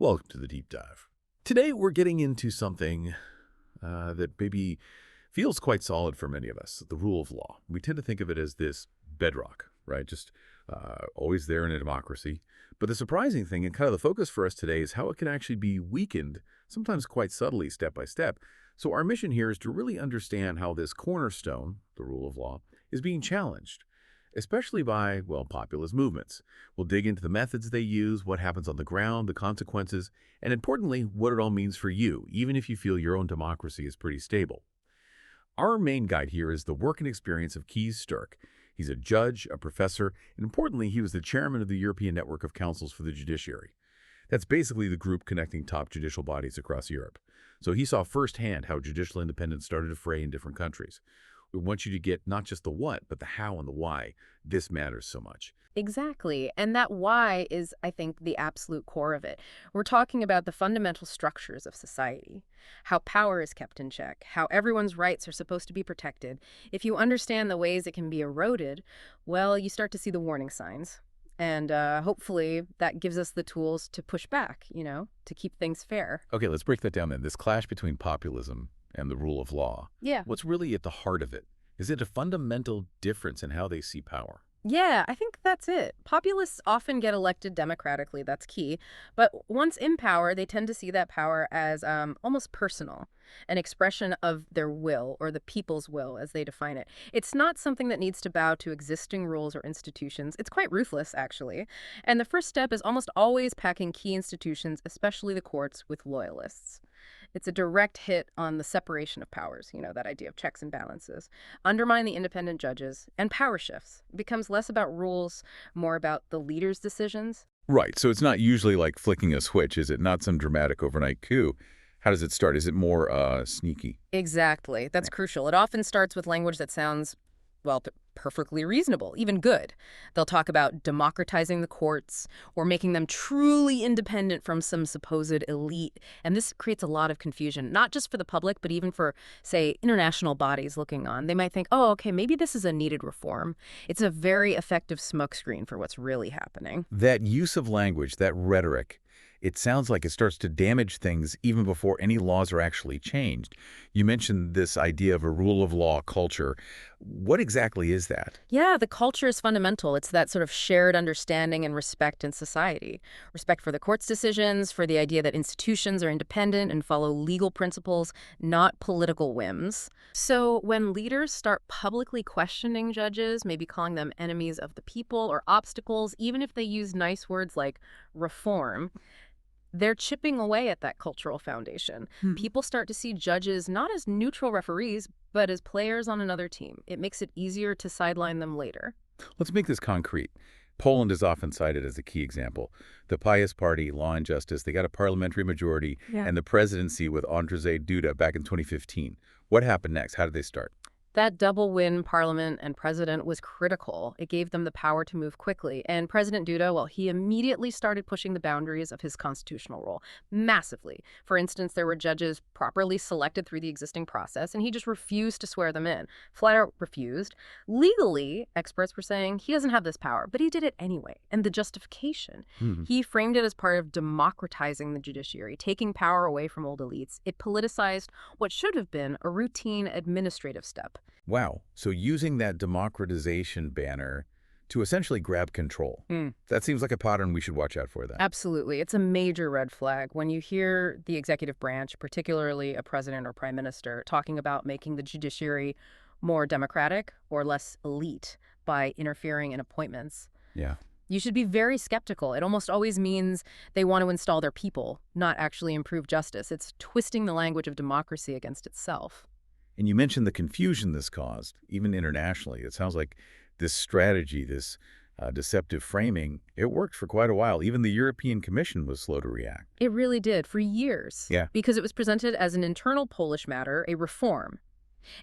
Welcome to the deep dive. Today we're getting into something that maybe feels quite solid for many of us, the rule of law. We tend to think of it as this bedrock, right? Just always there in a democracy. But the surprising thing and kind of the focus for us today is how it can actually be weakened, sometimes quite subtly, step by step. So our mission here is to really understand how this cornerstone, the rule of law, is being challenged, especially by, well, populist movements. We'll dig into the methods they use, what happens on the ground, the consequences, and importantly, what it all means for you, even if you feel your own democracy is pretty stable. Our main guide here is the work and experience of Kees Sterk. He's a judge, a professor, and importantly, he was the chairman of the European Network of Councils for the Judiciary. That's basically the group connecting top judicial bodies across Europe. So he saw firsthand how judicial independence started to fray in different countries. We want you to get not just the what, but the how and the why this matters so much. Exactly. And that why is, I think, the absolute core of it. We're talking about the fundamental structures of society, how power is kept in check, how everyone's rights are supposed to be protected. If you understand the ways it can be eroded, well, you start to see the warning signs. And hopefully that gives us the tools to push back, to keep things fair. Okay, let's break that down then. This clash between populism and the rule of law. Yeah. What's really at the heart of it? Is it a fundamental difference in how they see power? Yeah, I think that's it. Populists often get elected democratically, that's key. But once in power, they tend to see that power as almost personal, an expression of their will, or the people's will, as they define it. It's not something that needs to bow to existing rules or institutions. It's quite ruthless, actually. And the first step is almost always packing key institutions, especially the courts, with loyalists. It's a direct hit on the separation of powers, that idea of checks and balances. Undermine the independent judges, and power shifts. It becomes less about rules, more about the leader's decisions. Right, so it's not usually like flicking a switch, is it? Not some dramatic overnight coup. How does it start? Is it more sneaky? Exactly. That's crucial. It often starts with language that sounds, well, perfectly reasonable, even good. They'll talk about democratizing the courts or making them truly independent from some supposed elite. And this creates a lot of confusion, not just for the public, but even for, say, international bodies looking on. They might think, oh, okay, maybe this is a needed reform. It's a very effective smokescreen for what's really happening. That use of language, that rhetoric, it sounds like it starts to damage things even before any laws are actually changed. You mentioned this idea of a rule of law culture. What exactly is that? Yeah, the culture is fundamental. It's that sort of shared understanding and respect in society. Respect for the court's decisions, for the idea that institutions are independent and follow legal principles, not political whims. So when leaders start publicly questioning judges, maybe calling them enemies of the people or obstacles, even if they use nice words like reform, they're chipping away at that cultural foundation. People start to see judges not as neutral referees, but as players on another team. It makes it easier to sideline them later. Let's make this concrete. Poland is often cited as a key example. The Pious Party, Law and Justice, they got a parliamentary majority and the presidency with Andrzej Duda back in 2015. What happened next? How did they start? That double win parliament and president was critical. It gave them the power to move quickly. And President Duda, well, he immediately started pushing the boundaries of his constitutional role massively. For instance, there were judges properly selected through the existing process, and he just refused to swear them in. Flat out refused. Legally, experts were saying he doesn't have this power, but he did it anyway. And the justification, he framed it as part of democratizing the judiciary, taking power away from old elites. It politicized what should have been a routine administrative step. Wow. So using that democratization banner to essentially grab control. That seems like a pattern we should watch out for then. Absolutely. It's a major red flag. When you hear the executive branch, particularly a president or prime minister, talking about making the judiciary more democratic or less elite by interfering in appointments. Yeah. You should be very skeptical. It almost always means they want to install their people, not actually improve justice. It's twisting the language of democracy against itself. And you mentioned the confusion this caused, even internationally. It sounds like this strategy, this deceptive framing, it worked for quite a while. Even the European Commission was slow to react. It really did, for years. Yeah. Because it was presented as an internal Polish matter, a reform.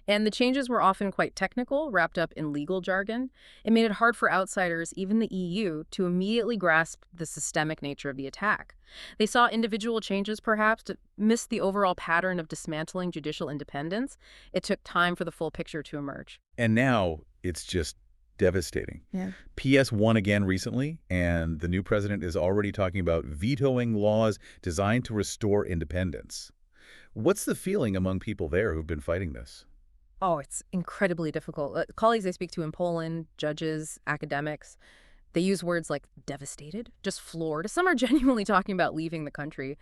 And the changes were often quite technical, wrapped up in legal jargon. It made it hard for outsiders, even the EU, to immediately grasp the systemic nature of the attack. They saw individual changes, perhaps, to miss the overall pattern of dismantling judicial independence. It took time for the full picture to emerge. And now it's just Devastating. Yeah. PS won again recently, and the new president is already talking about vetoing laws designed to restore independence. What's the feeling among people there who've been fighting this? Oh, it's incredibly difficult. Colleagues I speak to in Poland, judges, academics, they use words like devastated, just floored. Some are genuinely talking about leaving the country.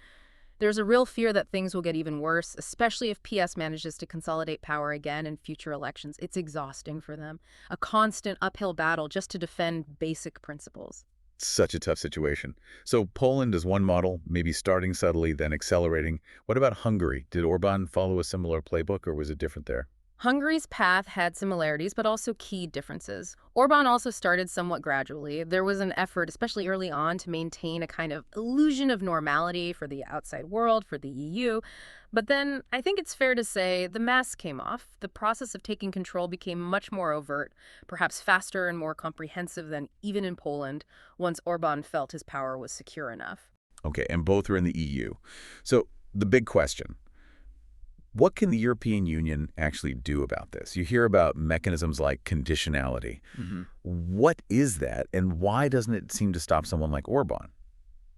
There's a real fear that things will get even worse, especially if PS manages to consolidate power again in future elections. It's exhausting for them. A constant uphill battle just to defend basic principles. Such a tough situation. So Poland is one model, maybe starting subtly, then accelerating. What about Hungary? Did Orban follow a similar playbook, or was it different there? Hungary's path had similarities, but also key differences. Orban also started somewhat gradually. There was an effort, especially early on, to maintain a kind of illusion of normality for the outside world, for the EU. But then I think it's fair to say the mask came off. The process of taking control became much more overt, perhaps faster and more comprehensive than even in Poland, once Orban felt his power was secure enough. Okay, and both are in the EU. So the big question. What can the European Union actually do about this? You hear about mechanisms like conditionality. What is that, and why doesn't it seem to stop someone like Orban?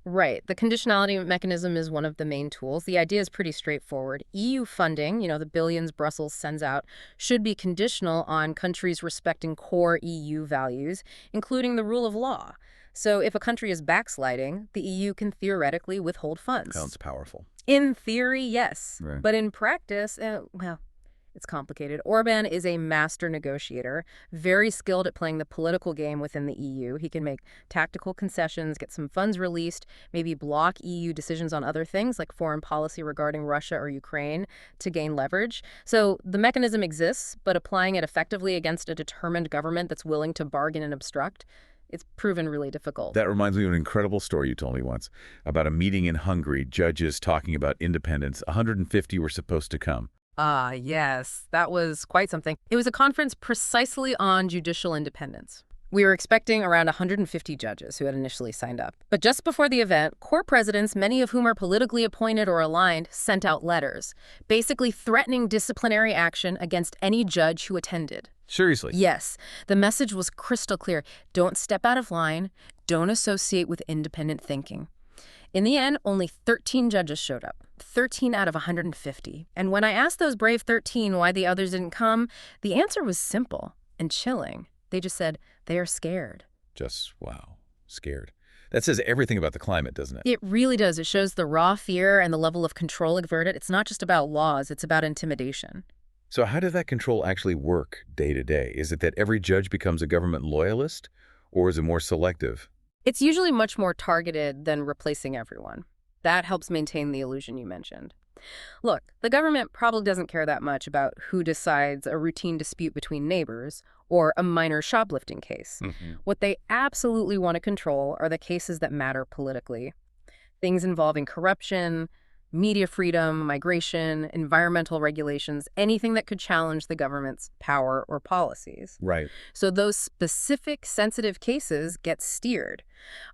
Right. The conditionality mechanism is one of the main tools. The idea is pretty straightforward. EU funding, the billions Brussels sends out, should be conditional on countries respecting core EU values, including the rule of law. So if a country is backsliding, the EU can theoretically withhold funds. Sounds powerful. In theory, yes. Right. But in practice, well, it's complicated. Orban is a master negotiator, very skilled at playing the political game within the EU. He can make tactical concessions, get some funds released, maybe block EU decisions on other things like foreign policy regarding Russia or Ukraine to gain leverage. So the mechanism exists, but applying it effectively against a determined government that's willing to bargain and obstruct, it's proven really difficult. That reminds me of an incredible story you told me once about a meeting in Hungary, judges talking about independence. 150 were supposed to come. Ah, yes. That was quite something. It was a conference precisely on judicial independence. We were expecting around 150 judges who had initially signed up. But just before the event, court presidents, many of whom are politically appointed or aligned, sent out letters, basically threatening disciplinary action against any judge who attended. Seriously? Yes. The message was crystal clear. Don't step out of line. Don't associate with independent thinking. In the end, only 13 judges showed up. 13 out of 150. And when I asked those brave 13 why the others didn't come, the answer was simple and chilling. They just said they are scared. Just, wow, scared. That says everything about the climate, doesn't it? It really does. It shows the raw fear and the level of control exerted. It's not just about laws, it's about intimidation. So how does that control actually work day to day? Is it that every judge becomes a government loyalist, or is it more selective? It's usually much more targeted than replacing everyone. That helps maintain the illusion you mentioned. Look, the government probably doesn't care that much about who decides a routine dispute between neighbors or a minor shoplifting case. What they absolutely want to control are the cases that matter politically. Things involving corruption, media freedom, migration, environmental regulations, anything that could challenge the government's power or policies. Right. So those specific sensitive cases get steered,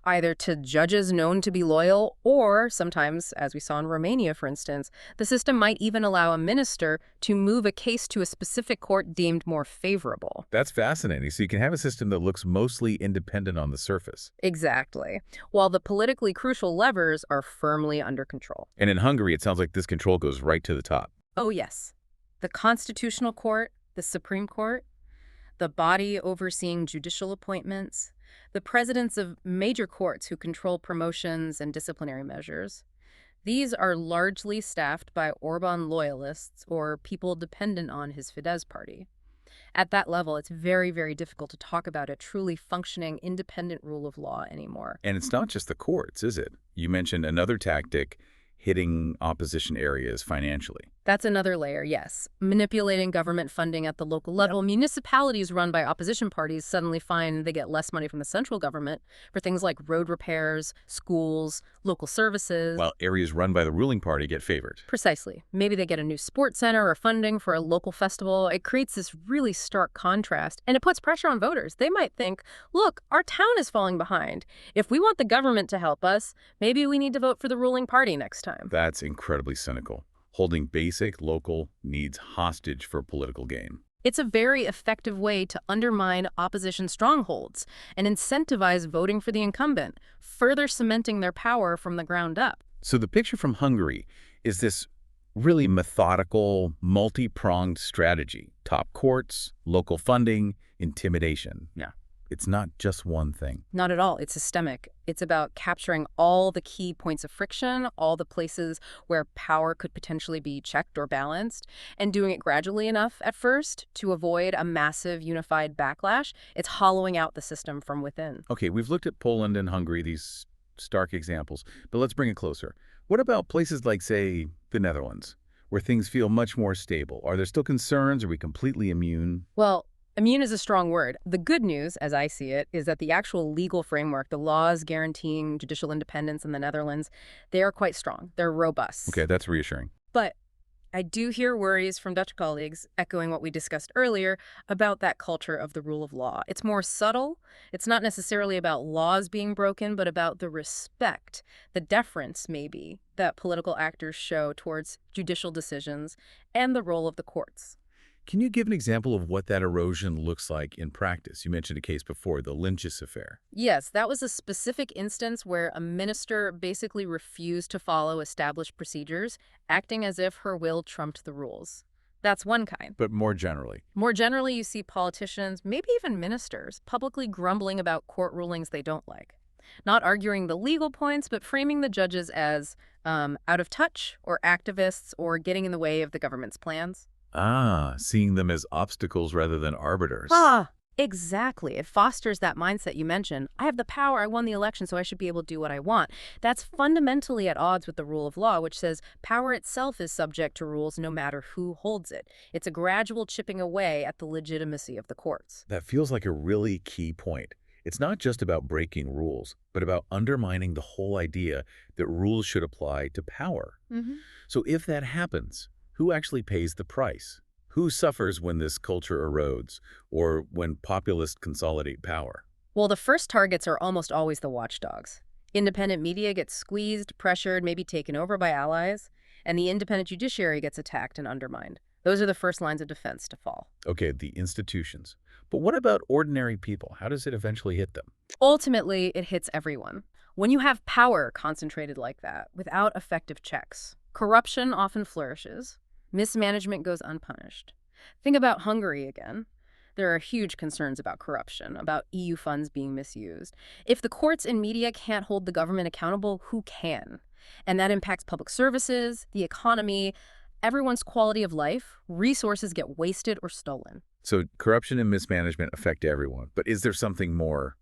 either to judges known to be loyal, or sometimes, as we saw in Romania, for instance, the system might even allow a minister to move a case to a specific court deemed more favorable. That's fascinating. So you can have a system that looks mostly independent on the surface. Exactly. While the politically crucial levers are firmly under control. And in Hungary, it sounds like this control goes right to the top. Oh, yes. The Constitutional Court, the Supreme Court, the body overseeing judicial appointments, the presidents of major courts who control promotions and disciplinary measures. These are largely staffed by Orban loyalists or people dependent on his Fidesz party. At that level, it's very, very difficult to talk about a truly functioning, independent rule of law anymore. And it's not just the courts, is it? You mentioned another tactic, hitting opposition areas financially. That's another layer, yes. Manipulating government funding at the local level. Municipalities run by opposition parties suddenly find they get less money from the central government for things like road repairs, schools, local services. While areas run by the ruling party get favored. Precisely. Maybe they get a new sports center or funding for a local festival. It creates this really stark contrast, and it puts pressure on voters. They might think, look, our town is falling behind. If we want the government to help us, maybe we need to vote for the ruling party next time. That's incredibly cynical. Holding basic local needs hostage for political gain. It's a very effective way to undermine opposition strongholds and incentivize voting for the incumbent, further cementing their power from the ground up. So the picture from Hungary is this really methodical, multi-pronged strategy. Top courts, local funding, intimidation. Yeah. It's not just one thing. Not at all. It's systemic. It's about capturing all the key points of friction, all the places where power could potentially be checked or balanced, and doing it gradually enough at first to avoid a massive unified backlash. It's hollowing out the system from within. Okay, we've looked at Poland and Hungary, these stark examples, but let's bring it closer. What about places like, say, the Netherlands, where things feel much more stable? Are there still concerns? Are we completely immune? Well, immune is a strong word. The good news, as I see it, is that the actual legal framework, the laws guaranteeing judicial independence in the Netherlands, they are quite strong. They're robust. Okay, that's reassuring. But I do hear worries from Dutch colleagues, echoing what we discussed earlier, about that culture of the rule of law. It's more subtle. It's not necessarily about laws being broken, but about the respect, the deference, maybe, that political actors show towards judicial decisions and the role of the courts. Can you give an example of what that erosion looks like in practice? You mentioned a case before, the Lynch's affair. Yes, that was a specific instance where a minister basically refused to follow established procedures, acting as if her will trumped the rules. That's one kind. But more generally? More generally, you see politicians, maybe even ministers, publicly grumbling about court rulings they don't like. Not arguing the legal points, but framing the judges as out of touch or activists or getting in the way of the government's plans. Ah, seeing them as obstacles rather than arbiters. Exactly. It fosters that mindset you mentioned. I have the power, I won the election, so I should be able to do what I want. That's fundamentally at odds with the rule of law, which says power itself is subject to rules no matter who holds it. It's a gradual chipping away at the legitimacy of the courts. That feels like a really key point. It's not just about breaking rules, but about undermining the whole idea that rules should apply to power. So if that happens, who actually pays the price? Who suffers when this culture erodes or when populists consolidate power? Well, the first targets are almost always the watchdogs. Independent media gets squeezed, pressured, maybe taken over by allies, and the independent judiciary gets attacked and undermined. Those are the first lines of defense to fall. Okay, the institutions. But what about ordinary people? How does it eventually hit them? Ultimately, it hits everyone. When you have power concentrated like that, without effective checks, corruption often flourishes. Mismanagement goes unpunished. Think about Hungary again. There are huge concerns about corruption, about EU funds being misused. If the courts and media can't hold the government accountable, who can? And that impacts public services, the economy, everyone's quality of life. Resources get wasted or stolen. So corruption and mismanagement affect everyone. But is there something more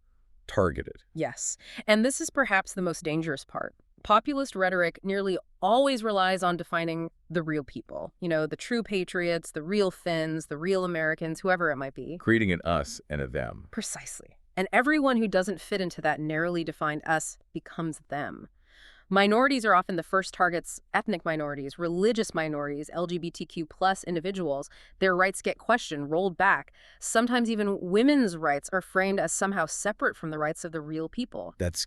targeted? Yes. And this is perhaps the most dangerous part. Populist rhetoric nearly always relies on defining the real people. You know, the true patriots, the real Finns, the real Americans, whoever it might be. Creating an us and a them. Precisely. And everyone who doesn't fit into that narrowly defined us becomes them. Minorities are often the first targets, ethnic minorities, religious minorities, LGBTQ plus individuals. Their rights get questioned, rolled back. Sometimes even women's rights are framed as somehow separate from the rights of the real people. That's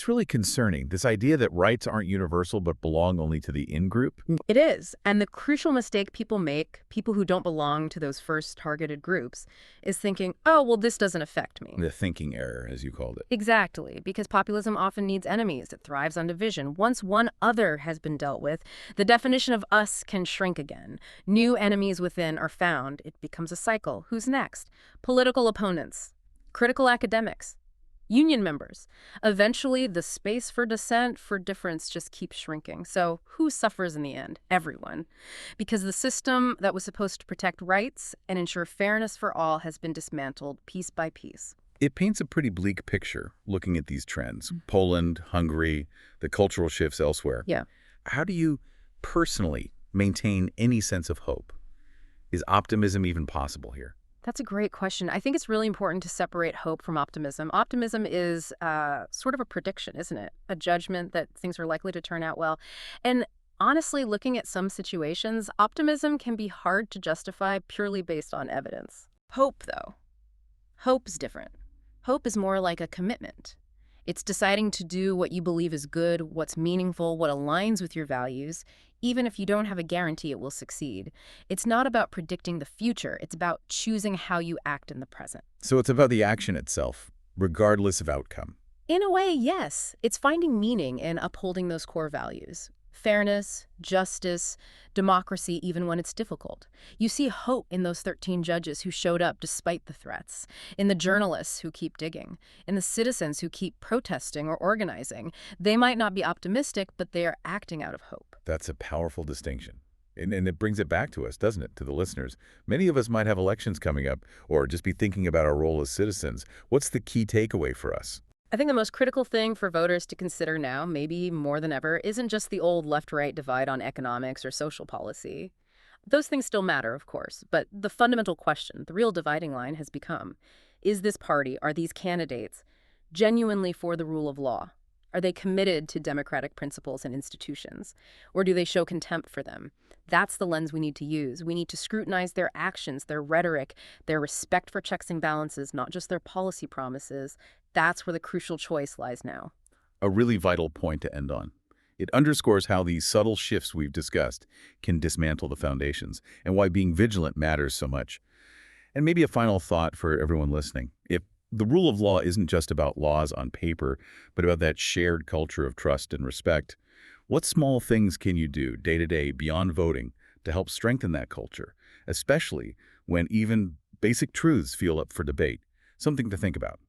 really concerning. This idea that rights aren't universal but belong only to the in-group. It is. And the crucial mistake people make, people who don't belong to those first targeted groups, is thinking, oh, well, this doesn't affect me. The thinking error, as you called it. Exactly, because populism often needs enemies. It thrives on division. Once one other has been dealt with, the definition of us can shrink again. New enemies within are found. It becomes a cycle. Who's next? Political opponents, critical academics, union members. Eventually, the space for dissent, for difference, just keeps shrinking. So who suffers in the end? Everyone. Because the system that was supposed to protect rights and ensure fairness for all has been dismantled piece by piece. It paints a pretty bleak picture looking at these trends. Poland, Hungary, the cultural shifts elsewhere. Yeah. How do you personally maintain any sense of hope? Is optimism even possible here? That's a great question. I think it's really important to separate hope from optimism. Optimism is sort of a prediction, isn't it? A judgment that things are likely to turn out well. And honestly, looking at some situations, optimism can be hard to justify purely based on evidence. Hope, though. Hope's different. Hope is more like a commitment. It's deciding to do what you believe is good, what's meaningful, what aligns with your values, even if you don't have a guarantee it will succeed. It's not about predicting the future. It's about choosing how you act in the present. So it's about the action itself, regardless of outcome. In a way, yes. It's finding meaning in upholding those core values. Fairness, justice, democracy, even when it's difficult. You see hope in those 13 judges who showed up despite the threats, in the journalists who keep digging, in the citizens who keep protesting or organizing. They might not be optimistic, but they are acting out of hope. That's a powerful distinction. And it brings it back to us, doesn't it, to the listeners? Many of us might have elections coming up or just be thinking about our role as citizens. What's the key takeaway for us? I think the most critical thing for voters to consider now, maybe more than ever, isn't just the old left-right divide on economics or social policy. Those things still matter, of course, but the fundamental question, the real dividing line, has become, is this party, are these candidates, genuinely for the rule of law? Are they committed to democratic principles and institutions? Or do they show contempt for them? That's the lens we need to use. We need to scrutinize their actions, their rhetoric, their respect for checks and balances, not just their policy promises. That's where the crucial choice lies now. A really vital point to end on. It underscores how these subtle shifts we've discussed can dismantle the foundations and why being vigilant matters so much. And maybe a final thought for everyone listening. If the rule of law isn't just about laws on paper, but about that shared culture of trust and respect, what small things can you do day to day beyond voting to help strengthen that culture, especially when even basic truths feel up for debate? Something to think about.